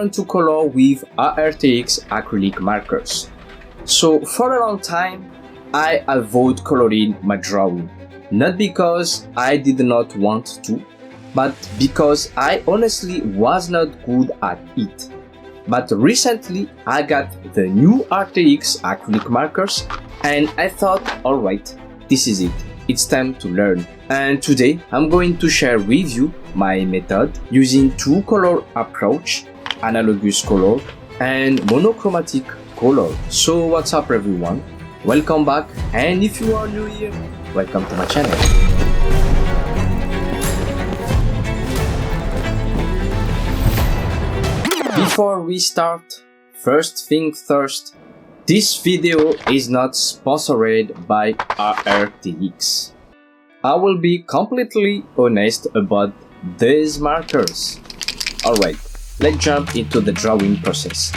learned to color with ArrtX acrylic markers. So for a long time, I avoid coloring my drawing, not because I did not want to, but because I honestly was not good at it. But recently I got the new ArrtX acrylic markers and I thought, alright, this is it. It's time to learn. And today I'm going to share with you my method using two color approach, Analogous color and Monochromatic color. So what's up everyone? Welcome back, and if you are new here, welcome to my channel. Before we start, first thing first, this video is not sponsored by ArrtX. I will be completely honest about these markers. Alright, let's jump into the drawing process.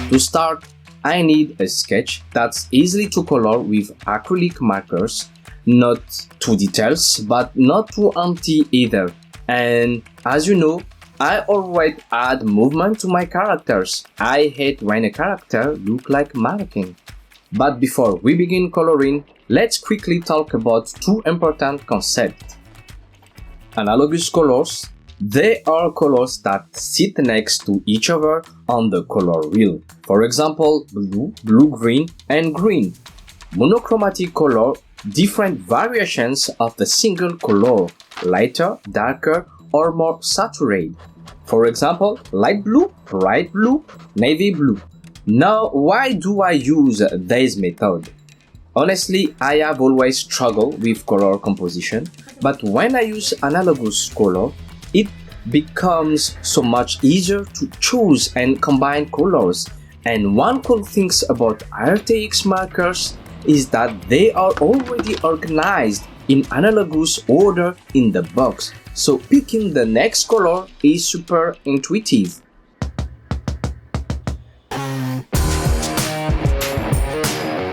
To start, I need a sketch that's easy to color with acrylic markers, not too details, but not too empty either. And as you know, I always add movement to my characters. I hate when a character looks like mannequin. But before we begin coloring, let's quickly talk about two important concepts. Analogous colors. They are colors that sit next to each other on the color wheel. For example, blue, blue-green, and green. Monochromatic color, different variations of the single color, lighter, darker, or more saturated. For example, light blue, bright blue, navy blue. Now, why do I use this method? Honestly, I have always struggled with color composition, but when I use analogous color, it becomes so much easier to choose and combine colors. And one cool thing about ArrtX markers is that they are already organized in analogous order in the box. So picking the next color is super intuitive.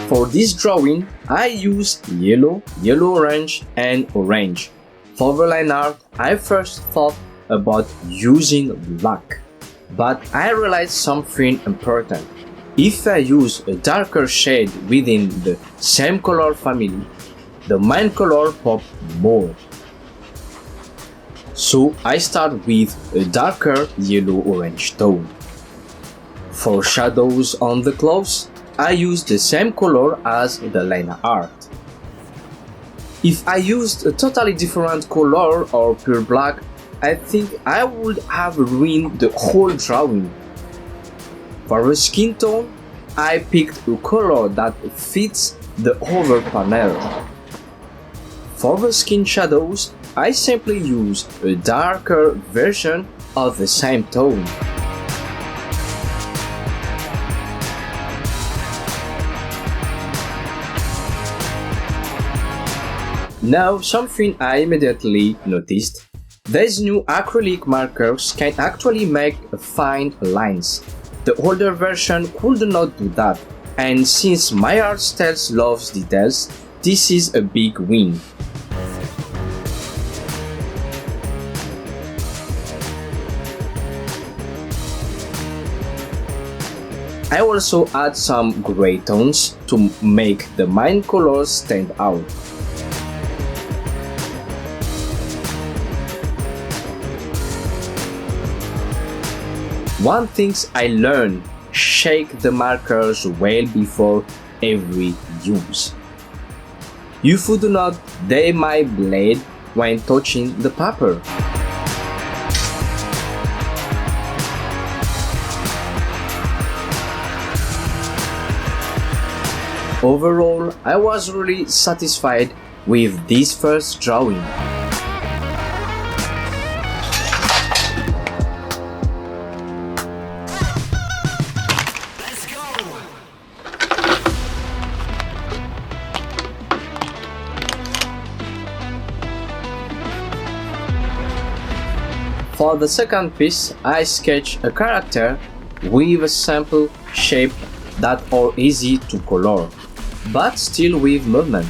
For this drawing, I use yellow, yellow-orange, and orange. For the line art, I first thought about using black, but I realized something important. If I use a darker shade within the same color family, the main color pops more. So I start with a darker yellow-orange tone. For shadows on the clothes, I use the same color as the line art. If I used a totally different color or pure black, I think I would have ruined the whole drawing. For the skin tone, I picked a color that fits the over panel. For the skin shadows, I simply use a darker version of the same tone. Now, something I immediately noticed, these new acrylic markers can actually make fine lines. The older version could not do that, and since my art style loves details, this is a big win. I also add some gray tones to make the main colors stand out. One thing I learned, shake the markers well before every use. You should not dab my blade when touching the paper. Overall, I was really satisfied with this first drawing. For the second piece, I sketch a character with a simple shape that are easy to color, but still with movement.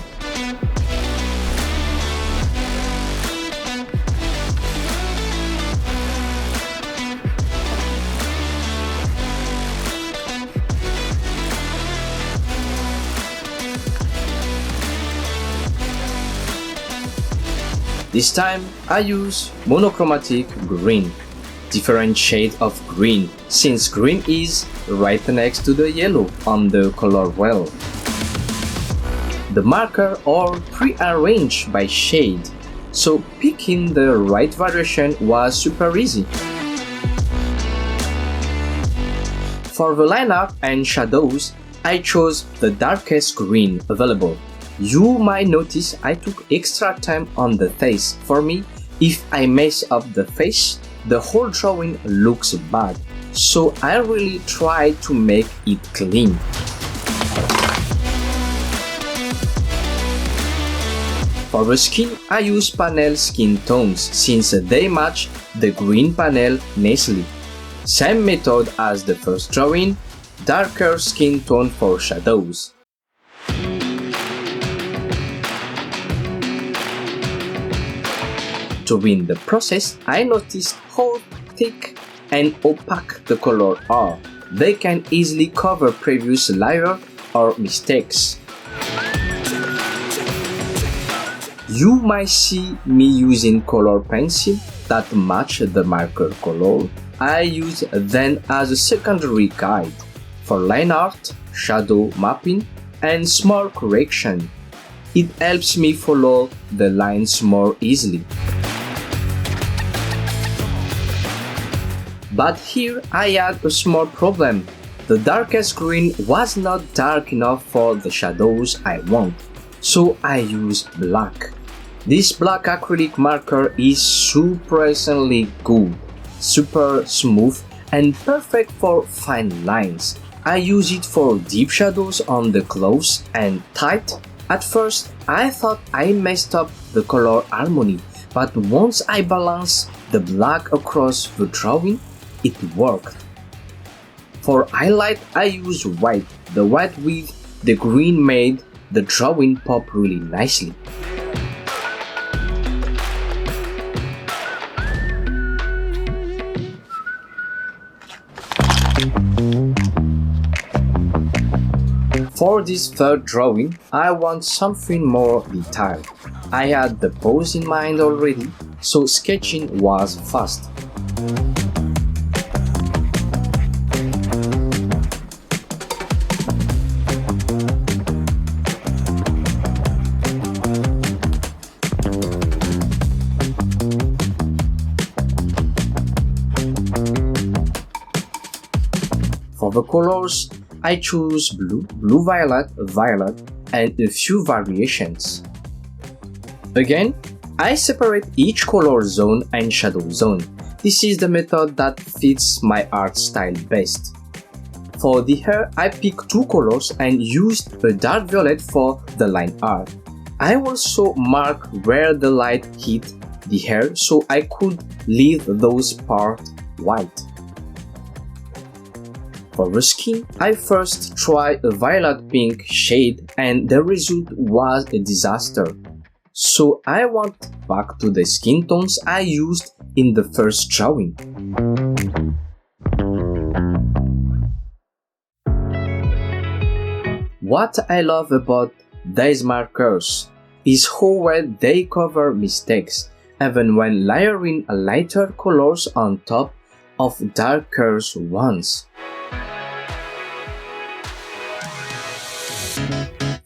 This time I use monochromatic green, different shade of green, since green is right next to the yellow on the color wheel. The markers are pre-arranged by shade, so picking the right variation was super easy. For the line art and shadows, I chose the darkest green available. You might notice I took extra time on the face. For me, if I mess up the face, the whole drawing looks bad, so I really tried to make it clean. For the skin, I use panel skin tones since they match the green panel nicely. Same method as the first drawing, darker skin tone for shadows. During the process, I noticed how thick and opaque the colors are. They can easily cover previous layers or mistakes. You might see me using color pencil that match the marker color. I use them as a secondary guide for line art, shadow mapping, and small correction. It helps me follow the lines more easily. But here I had a small problem. The darkest green was not dark enough for the shadows I want, so I used black. This black acrylic marker is surprisingly good, super smooth and perfect for fine lines. I use it for deep shadows on the clothes and tight. At first I thought I messed up the color harmony, but once I balanced the black across the drawing, it worked. For highlight I use white. The white with the green made the drawing pop really nicely. For this third drawing, I want something more detailed. I had the pose in mind already, so sketching was fast. For the colors, I choose blue, blue-violet, violet, and a few variations. Again, I separate each color zone and shadow zone. This is the method that fits my art style best. For the hair, I picked two colors and used a dark violet for the line art. I also marked where the light hit the hair so I could leave those parts white. For the skin, I first tried a violet pink shade and the result was a disaster. So I went back to the skin tones I used in the first drawing. What I love about these markers is how well they cover mistakes, even when layering lighter colors on top of darker ones.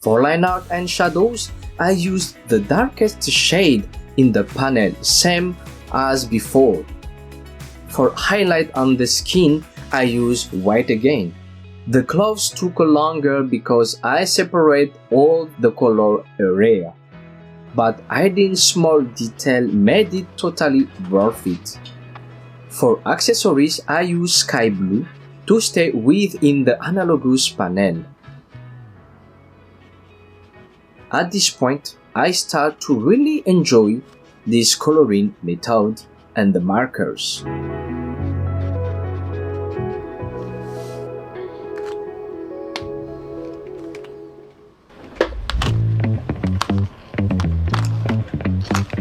For line art and shadows, I used the darkest shade in the panel, same as before. For highlight on the skin, I used white again. The clothes took longer because I separate all the color area, but adding small detail made it totally worth it. For accessories, I use sky blue to stay within the Analogous panel. At this point, I start to really enjoy this coloring method and the markers.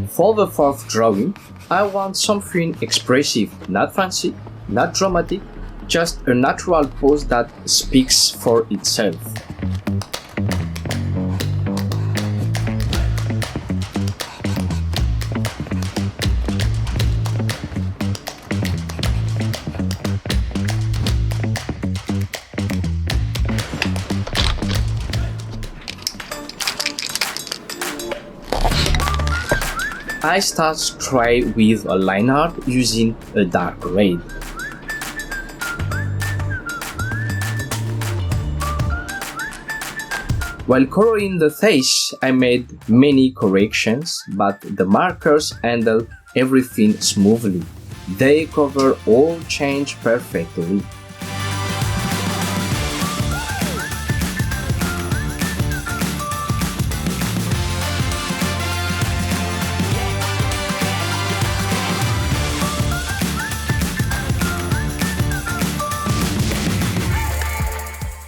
For the fourth drawing, I want something expressive, not fancy, not dramatic, just a natural pose that speaks for itself. I start straight with a line art using a dark red. While coloring the face, I made many corrections, but the markers handle everything smoothly. They cover all change perfectly.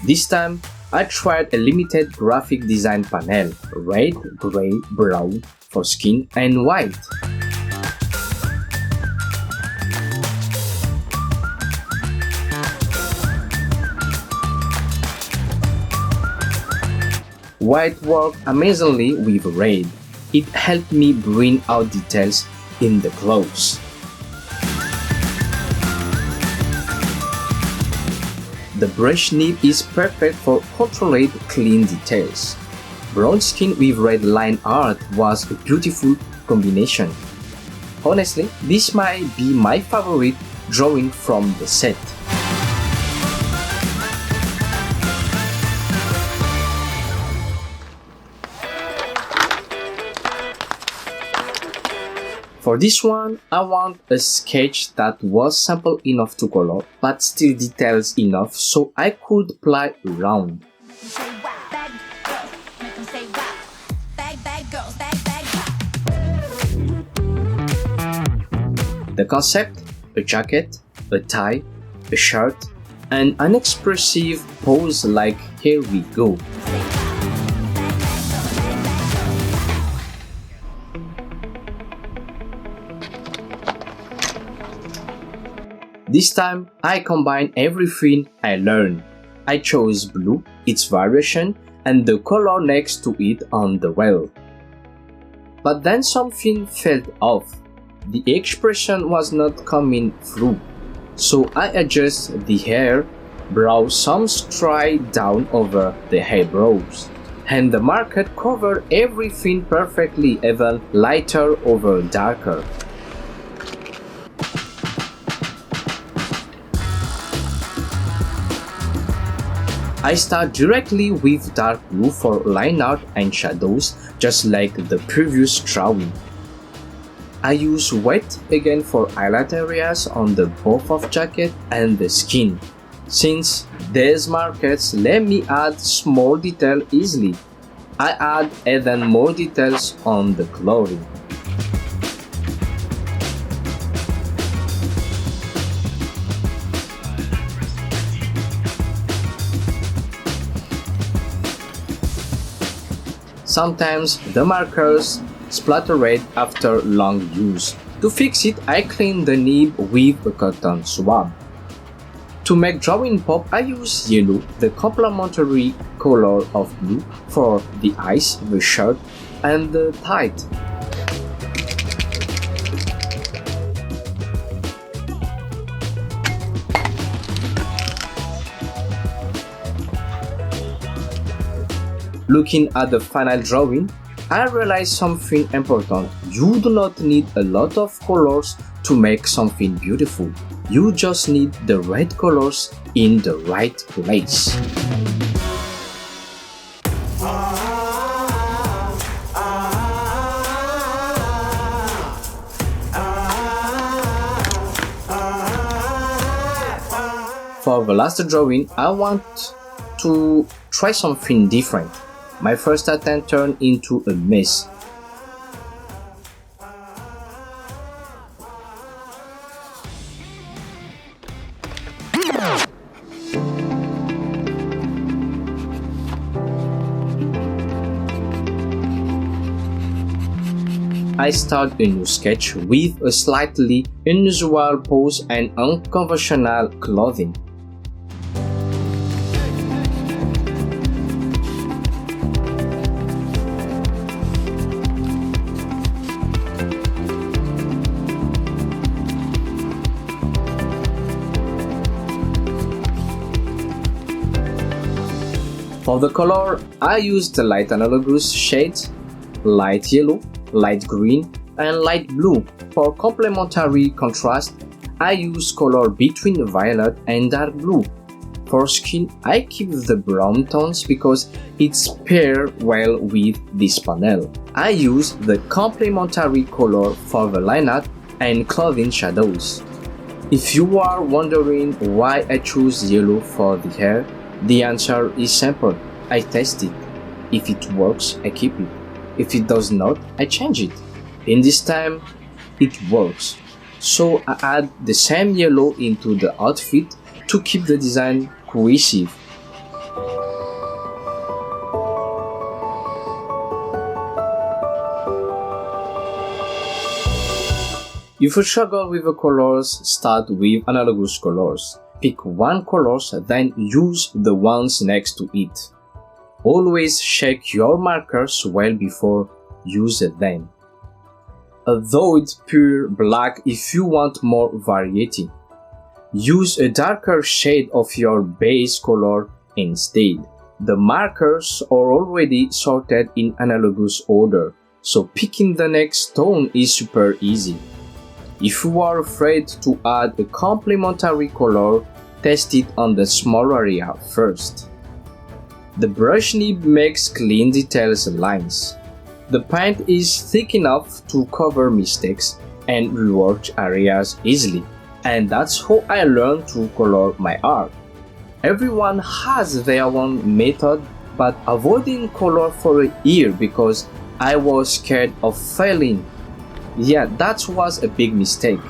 This time, I tried a limited graphic design panel, red, gray, brown for skin and white. White worked amazingly with red. It helped me bring out details in the clothes. The brush nib is perfect for controlled, clean details. Brown skin with red line art was a beautiful combination. Honestly, this might be my favorite drawing from the set. For this one, I want a sketch that was simple enough to color, but still details enough so I could play around. The concept: a jacket, a tie, a shirt, and an expressive pose like "Here we go." This time, I combined everything I learned. I chose blue, its variation, and the color next to it on the wall. But then something fell off. The expression was not coming through. So I adjusted the hair, brought some straight down over the eyebrows. And the marker covered everything perfectly, even lighter over darker. I start directly with dark blue for line art and shadows, just like the previous drawing. I use white again for highlight areas on the both of jacket and the skin. Since these markers let me add small detail easily, I add even more details on the clothing. Sometimes the markers splattered after long use. To fix it, I clean the nib with a cotton swab. To make drawing pop, I use yellow, the complementary color of blue, for the eyes, the shirt, and the tie. Looking at the final drawing, I realized something important. You do not need a lot of colors to make something beautiful. You just need the right colors in the right place. For the last drawing, I want to try something different. My first attempt turned into a mess. I start a new sketch with a slightly unusual pose and unconventional clothing. For the color, I used the light analogous shades, light yellow, light green, and light blue. For complementary contrast, I use color between violet and dark blue. For skin, I keep the brown tones because it's paired well with this panel. I use the complementary color for the lineout and clothing shadows. If you are wondering why I choose yellow for the hair, the answer is simple. I test it. If it works, I keep it. If it does not, I change it. In this time, it works. So I add the same yellow into the outfit to keep the design cohesive. If you struggle with the colors, start with analogous colors. Pick one color, then use the ones next to it. Always check your markers well before using them. Avoid pure black if you want more variety. Use a darker shade of your base color instead. The markers are already sorted in analogous order, so picking the next tone is super easy. If you are afraid to add a complementary color, test it on the small area first. The brush nib makes clean details lines. The paint is thick enough to cover mistakes and rework areas easily, and that's how I learned to color my art. Everyone has their own method, but avoiding color for a year because I was scared of failing. Yeah, that was a big mistake.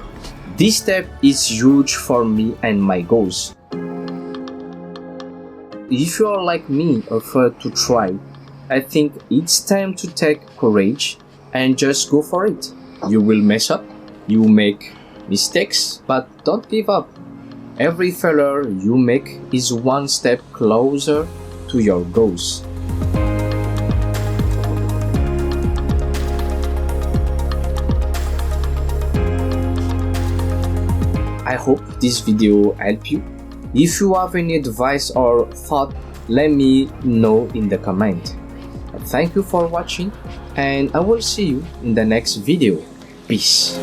This step is huge for me and my goals. If you are like me, afraid to try, I think it's time to take courage and just go for it. You will mess up, you make mistakes, but don't give up. Every failure you make is one step closer to your goals. I hope this video helped you. If you have any advice or thought, let me know in the comment. Thank you for watching, and I will see you in the next video. Peace.